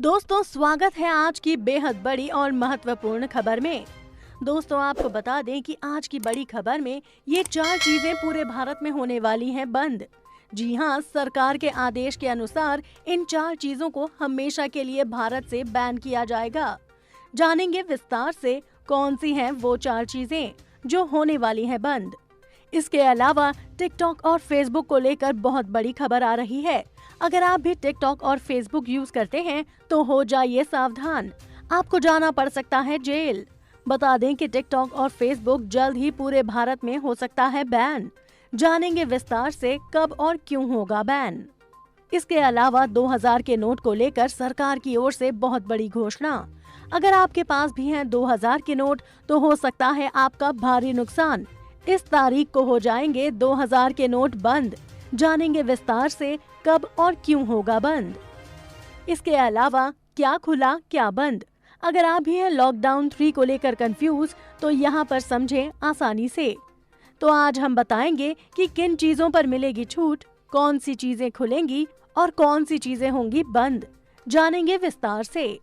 दोस्तों स्वागत है आज की बेहद बड़ी और महत्वपूर्ण खबर में। दोस्तों आपको बता दें कि आज की बड़ी खबर में ये 4 चीजें पूरे भारत में होने वाली हैं बंद। जी हां, सरकार के आदेश के अनुसार इन 4 चीजों को हमेशा के लिए भारत से बैन किया जाएगा। जानेंगे विस्तार से कौन सी हैं वो 4 चीजें जो होने वाली हैं बंद। इसके अलावा टिकटॉक और फेसबुक को लेकर बहुत बड़ी खबर आ रही है। अगर आप भी टिकटॉक और फेसबुक यूज करते हैं तो हो जाइए सावधान, आपको जाना पड़ सकता है जेल। बता दें कि टिकटॉक और फेसबुक जल्द ही पूरे भारत में हो सकता है बैन। जानेंगे विस्तार से कब और क्यों होगा बैन। इसके अलावा 2000 के नोट को लेकर सरकार की ओर से बहुत बड़ी घोषणा। अगर आपके पास भी हैं 2000 के नोट तो हो सकता है आपका भारी नुकसान। इस तारीख को हो जाएंगे 2000 के नोट बंद। जानेंगे विस्तार से कब और क्यों होगा बंद। इसके अलावा क्या खुला क्या बंद। अगर आप भी हैं लॉकडाउन 3 को लेकर कंफ्यूज तो यहाँ पर समझें आसानी से। तो आज हम बताएंगे कि किन चीजों पर मिलेगी छूट, कौन सी चीजें खुलेंगी और कौन सी चीजें होंगी बंद। जानेंगे विस्तार से।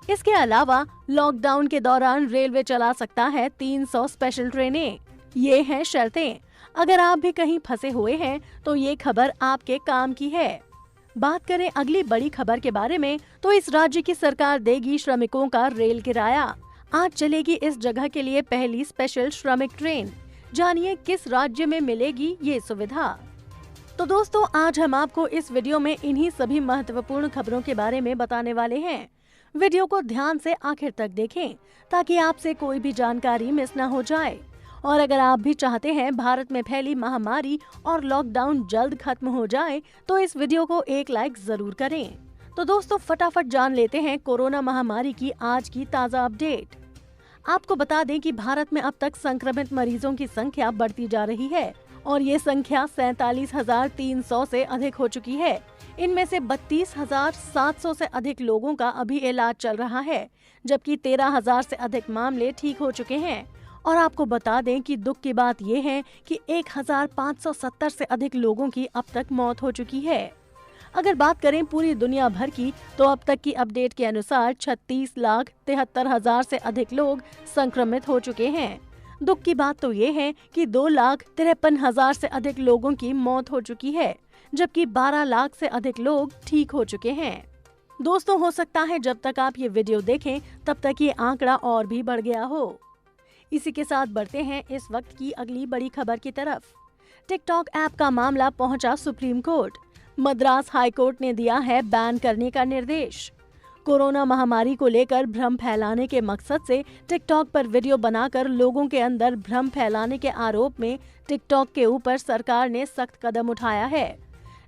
इसके अलावा लॉकडाउन के दौरान रेलवे चला सकता है 300 स्पेशल ट्रेनें। ये हैं शर्तें। अगर आप भी कहीं फंसे हुए हैं तो ये खबर आपके काम की है। बात करें अगली बड़ी खबर के बारे में तो इस राज्य की सरकार देगी श्रमिकों का रेल किराया। आज चलेगी इस जगह के लिए पहली स्पेशल श्रमिक ट्रेन। जानिए किस राज्य में मिलेगी ये सुविधा। तो दोस्तों आज हम आपको इस वीडियो में इन्हीं सभी महत्वपूर्ण खबरों के बारे में बताने वाले हैं। वीडियो को ध्यान से आखिर तक देखें ताकि आपसे कोई भी जानकारी मिस न हो जाए। और अगर आप भी चाहते हैं भारत में फैली महामारी और लॉकडाउन जल्द खत्म हो जाए तो इस वीडियो को एक लाइक जरूर करें। तो दोस्तों फटाफट जान लेते हैं कोरोना महामारी की आज की ताज़ा अपडेट। आपको बता दें कि भारत में अब तक संक्रमित मरीजों की संख्या बढ़ती जा रही है और ये संख्या 47,300 से अधिक हो चुकी है। इनमें से 32,700 से अधिक लोगों का अभी इलाज चल रहा है, जबकि 13,000 से अधिक मामले ठीक हो चुके हैं। और आपको बता दें कि दुख की बात यह है कि 1570 से अधिक लोगों की अब तक मौत हो चुकी है। अगर बात करें पूरी दुनिया भर की तो अब तक की अपडेट के अनुसार 36,73,000 से अधिक लोग संक्रमित हो चुके हैं। दुख की बात तो ये है कि 2,53,000 से अधिक लोगों की मौत हो चुकी है, जबकि 12 लाख से अधिक लोग ठीक हो चुके हैं। दोस्तों हो सकता है जब तक आप ये वीडियो देखें तब तक ये आंकड़ा और भी बढ़ गया हो। इसी के साथ बढ़ते हैं इस वक्त की अगली बड़ी खबर की तरफ। टिकटॉक ऐप का मामला पहुंचा supreme court. Madras high court ने दिया है बैन करने का निर्देश। कोरोना महामारी को लेकर भ्रम फैलाने के मकसद से टिकटॉक पर वीडियो बनाकर लोगों के अंदर भ्रम फैलाने के आरोप में टिकटॉक के ऊपर सरकार ने सख्त कदम उठाया है।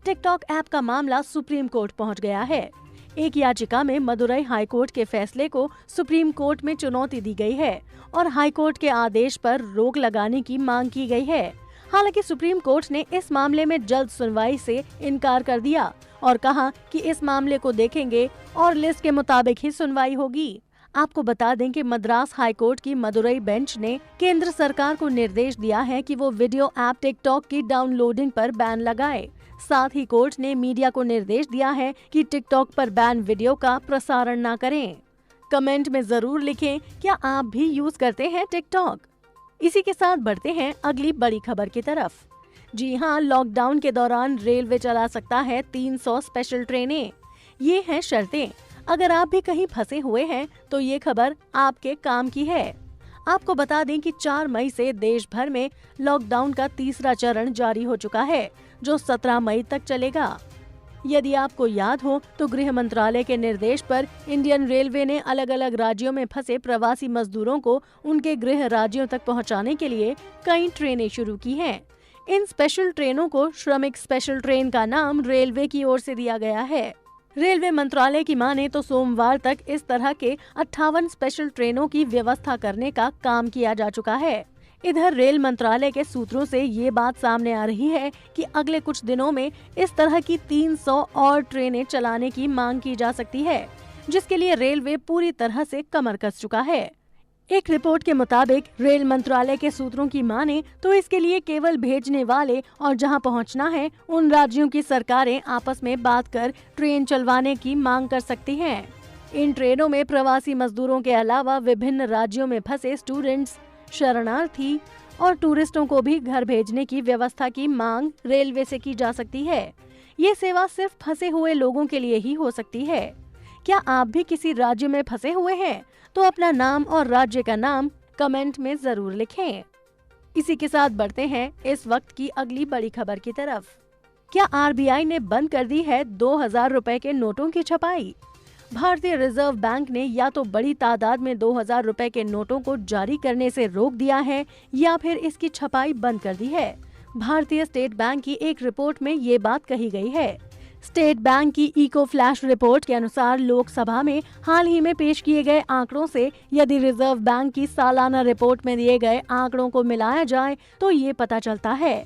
टिकटॉक ऐप का मामला सुप्रीम कोर्ट पहुंच गया है। एक याचिका में मदुरई हाई कोर्ट के फैसले को सुप्रीम कोर्ट में चुनौती दी गई है और हाई कोर्ट के आदेश पर रोक लगाने की मांग की गई है। हालांकि सुप्रीम कोर्ट ने इस मामले में जल्द सुनवाई से इनकार कर दिया और कहा कि इस मामले को देखेंगे और लिस्ट के मुताबिक ही सुनवाई होगी। आपको बता दें कि मद्रास हाई कोर्ट की मदुरई बेंच ने केंद्र सरकार को निर्देश दिया है कि वो वीडियो ऐप टिकटॉक की डाउनलोडिंग पर बैन लगाए। साथ ही कोर्ट ने मीडिया को निर्देश दिया है कि टिकटॉक पर बैन वीडियो का प्रसारण न करें। कमेंट में जरूर लिखें क्या आप भी यूज करते हैं टिकटॉक। इसी के साथ बढ़ते हैं अगली बड़ी खबर की तरफ। जी हां, लॉकडाउन के दौरान रेलवे चला सकता है 300 स्पेशल ट्रेनें। ये हैं शर्तें। अगर आप भी कहीं फंसे हुए हैं तो ये खबर आपके काम की है। आपको बता दें कि 4 मई से देश भर में लॉकडाउन का तीसरा चरण जारी हो चुका है, जो 17 मई तक चलेगा। यदि आपको याद हो तो गृह मंत्रालय के निर्देश पर इंडियन रेलवे ने अलग अलग राज्यों में फंसे प्रवासी मजदूरों को उनके गृह राज्यों तक पहुंचाने के लिए कई ट्रेनें शुरू की हैं। इन स्पेशल ट्रेनों को श्रमिक स्पेशल ट्रेन का नाम रेलवे की ओर से दिया गया है। रेलवे मंत्रालय की माने तो सोमवार तक इस तरह के 58 स्पेशल ट्रेनों की व्यवस्था करने का काम किया जा चुका है। इधर रेल मंत्रालय के सूत्रों से ये बात सामने आ रही है कि अगले कुछ दिनों में इस तरह की 300 और ट्रेनें चलाने की मांग की जा सकती है, जिसके लिए रेलवे पूरी तरह से कमर कस चुका है। एक रिपोर्ट के मुताबिक रेल मंत्रालय के सूत्रों की माने तो इसके लिए केवल भेजने वाले और जहां पहुंचना है उन राज्यों की सरकारें आपस में बात कर ट्रेन चलवाने की मांग कर सकती हैं। इन ट्रेनों में प्रवासी मजदूरों के अलावा विभिन्न राज्यों में फंसे स्टूडेंट्स, शरणार्थी और टूरिस्टों को भी घर भेजने की व्यवस्था की मांग रेलवे से की जा सकती है। ये सेवा सिर्फ फंसे हुए लोगों के लिए ही हो सकती है। क्या आप भी किसी राज्य में फंसे हुए हैं? तो अपना नाम और राज्य का नाम कमेंट में जरूर लिखें। इसी के साथ बढ़ते हैं इस वक्त की अगली बड़ी खबर की तरफ। क्या आरबीआई ने बंद कर दी है 2000 रुपए के नोटों की छपाई? भारतीय रिजर्व बैंक ने या तो बड़ी तादाद में 2000 रुपए के नोटों को जारी करने से रोक दिया है या फिर इसकी छपाई बंद कर दी है। भारतीय स्टेट बैंक की एक रिपोर्ट में ये बात कही गई है। स्टेट बैंक की इको फ्लैश रिपोर्ट के अनुसार लोकसभा में हाल ही में पेश किए गए आंकड़ों से यदि रिजर्व बैंक की सालाना रिपोर्ट में दिए गए आंकड़ों को मिलाया जाए तो ये पता चलता है।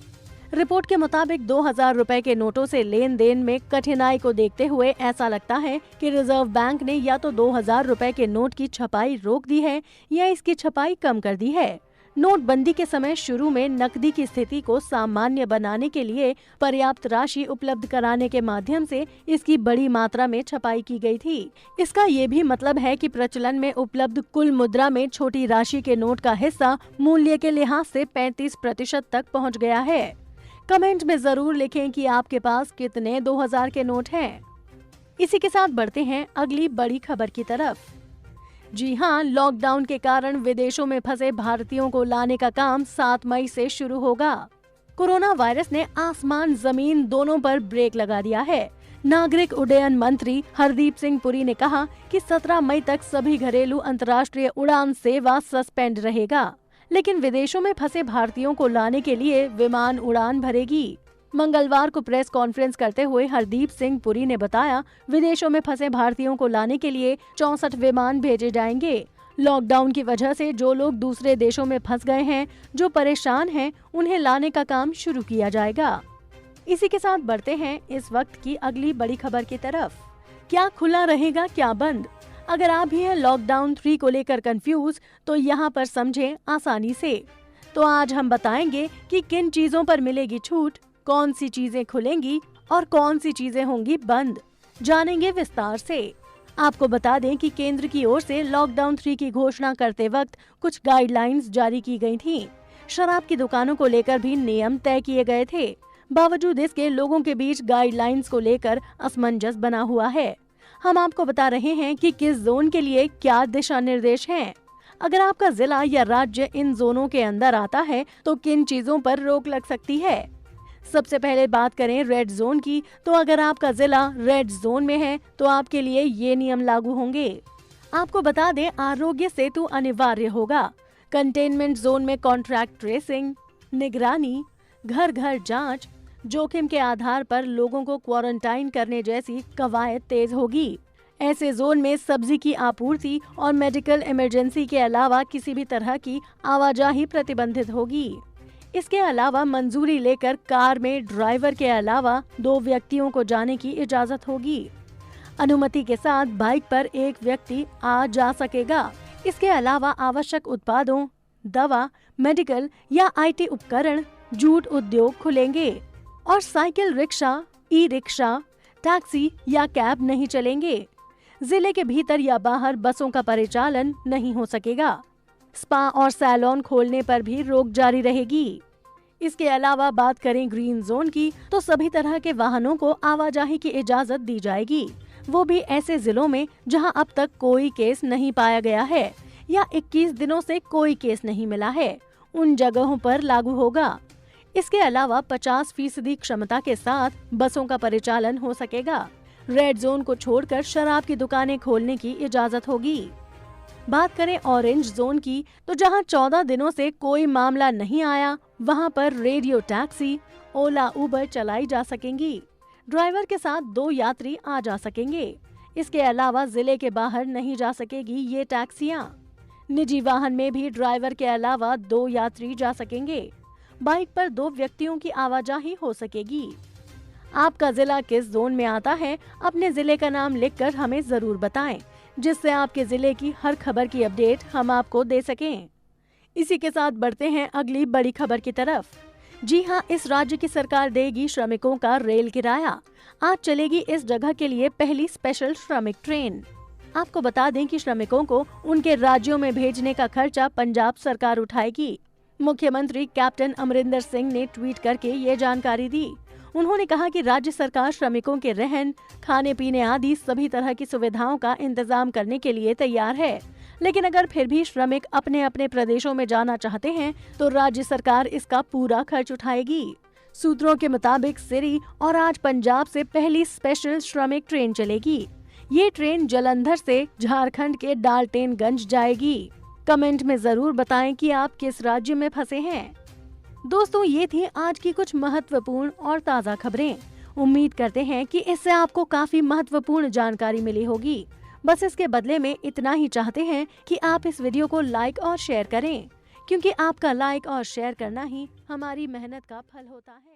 रिपोर्ट के मुताबिक 2000 रुपए के नोटों से लेन देन में कठिनाई को देखते हुए ऐसा लगता है कि रिजर्व बैंक ने या तो 2000 रुपए के नोट की छपाई रोक दी है या इसकी छपाई कम कर दी है। नोटबंदी के समय शुरू में नकदी की स्थिति को सामान्य बनाने के लिए पर्याप्त राशि उपलब्ध कराने के माध्यम से इसकी बड़ी मात्रा में छपाई की गई थी। इसका ये भी मतलब है कि प्रचलन में उपलब्ध कुल मुद्रा में छोटी राशि के नोट का हिस्सा मूल्य के लिहाज से 35% तक पहुंच गया है। कमेंट में जरूर लिखें कि आपके पास कितने 2000 के नोट हैं। इसी के साथ बढ़ते हैं अगली बड़ी खबर की तरफ। जी हां, लॉकडाउन के कारण विदेशों में फंसे भारतीयों को लाने का काम 7 मई से शुरू होगा। कोरोना वायरस ने आसमान जमीन दोनों पर ब्रेक लगा दिया है। नागरिक उड्डयन मंत्री हरदीप सिंह पुरी ने कहा कि 17 मई तक सभी घरेलू अंतर्राष्ट्रीय उड़ान सेवा सस्पेंड रहेगा, लेकिन विदेशों में फंसे भारतीयों को लाने के लिए विमान उड़ान भरेगी। मंगलवार को प्रेस कॉन्फ्रेंस करते हुए हरदीप सिंह पुरी ने बताया, विदेशों में फंसे भारतीयों को लाने के लिए 64 विमान भेजे जाएंगे। लॉकडाउन की वजह से जो लोग दूसरे देशों में फंस गए हैं, जो परेशान हैं, उन्हें लाने का काम शुरू किया जाएगा। इसी के साथ बढ़ते हैं इस वक्त की अगली बड़ी खबर की तरफ। क्या खुला रहेगा, क्या बंद? अगर आप भी हैं लॉकडाउन 3 को लेकर कंफ्यूज तो यहाँ पर समझें आसानी से। तो आज हम बताएंगे कि किन चीजों पर मिलेगी छूट, कौन सी चीजें खुलेंगी और कौन सी चीजें होंगी बंद, जानेंगे विस्तार से। आपको बता दें कि केंद्र की ओर से लॉकडाउन 3 की घोषणा करते वक्त कुछ गाइडलाइंस जारी की गई थीं। शराब की दुकानों को लेकर भी नियम तय किए गए थे। बावजूद इसके लोगों के बीच गाइडलाइंस को लेकर असमंजस बना हुआ है। हम आपको बता रहे हैं कि किस जोन के लिए क्या दिशा निर्देश हैं। अगर आपका जिला या राज्य इन जोनों के अंदर आता है तो किन चीजों पर रोक लग सकती है। सबसे पहले बात करें रेड जोन की, तो अगर आपका जिला रेड जोन में है तो आपके लिए ये नियम लागू होंगे। आपको बता दें, आरोग्य सेतु अनिवार्य होगा। कंटेनमेंट जोन में कॉन्ट्रैक्ट ट्रेसिंग, निगरानी, घर घर जांच, जोखिम के आधार पर लोगों को क्वारंटाइन करने जैसी कवायद तेज होगी। ऐसे जोन में सब्जी की आपूर्ति और मेडिकल इमरजेंसी के अलावा किसी भी तरह की आवाजाही प्रतिबंधित होगी। इसके अलावा मंजूरी लेकर कार में ड्राइवर के अलावा 2 व्यक्तियों को जाने की इजाजत होगी। अनुमति के साथ बाइक पर एक व्यक्ति आ जा सकेगा। इसके अलावा आवश्यक उत्पादों, दवा, मेडिकल या IT उपकरण, जूट उद्योग खुलेंगे और साइकिल रिक्शा, ई-रिक्शा, टैक्सी या कैब नहीं चलेंगे। जिले के भीतर या बाहर बसों का परिचालन नहीं हो सकेगा। स्पा और सैलून खोलने पर भी रोक जारी रहेगी। इसके अलावा बात करें ग्रीन जोन की, तो सभी तरह के वाहनों को आवाजाही की इजाजत दी जाएगी, वो भी ऐसे जिलों में जहां अब तक कोई केस नहीं पाया गया है या 21 दिनों से कोई केस नहीं मिला है, उन जगहों पर लागू होगा। इसके अलावा 50% क्षमता के साथ बसों का परिचालन हो सकेगा। रेड जोन को छोड़कर शराब की दुकानें खोलने की इजाजत होगी। बात करें ऑरेंज जोन की, तो जहां 14 दिनों से कोई मामला नहीं आया, वहां पर रेडियो टैक्सी, ओला, उबर चलाई जा सकेंगी। ड्राइवर के साथ 2 यात्री आ जा सकेंगे। इसके अलावा जिले के बाहर नहीं जा सकेगी ये टैक्सियां। निजी वाहन में भी ड्राइवर के अलावा 2 यात्री जा सकेंगे। बाइक पर 2 व्यक्तियों की आवाजाही हो सकेगी। आपका जिला किस जोन में आता है, अपने जिले का नाम लिखकर हमें जरूर बताएं। जिससे आपके जिले की हर खबर की अपडेट हम आपको दे सकें। इसी के साथ बढ़ते हैं अगली बड़ी खबर की तरफ। जी हां, इस राज्य की सरकार देगी श्रमिकों का रेल किराया। आज चलेगी इस जगह के लिए पहली स्पेशल श्रमिक ट्रेन। आपको बता दें कि श्रमिकों को उनके राज्यों में भेजने का खर्चा पंजाब सरकार उठाएगी। मुख्यमंत्री कैप्टन अमरिंदर सिंह ने ट्वीट करके ये जानकारी दी। उन्होंने कहा कि राज्य सरकार श्रमिकों के रहन, खाने पीने आदि सभी तरह की सुविधाओं का इंतजाम करने के लिए तैयार है। लेकिन अगर फिर भी श्रमिक अपने अपने प्रदेशों में जाना चाहते हैं तो राज्य सरकार इसका पूरा खर्च उठाएगी। सूत्रों के मुताबिक सिरी और आज पंजाब से पहली स्पेशल श्रमिक ट्रेन चलेगी। ये ट्रेन जालंधर से झारखंड के डाल्टनगंज जाएगी। कमेंट में जरूर बताएं कि आप किस राज्य में फंसे हैं। दोस्तों, ये थी आज की कुछ महत्वपूर्ण और ताज़ा खबरें। उम्मीद करते हैं कि इससे आपको काफी महत्वपूर्ण जानकारी मिली होगी। बस इसके बदले में इतना ही चाहते हैं कि आप इस वीडियो को लाइक और शेयर करें, क्योंकि आपका लाइक और शेयर करना ही हमारी मेहनत का फल होता है।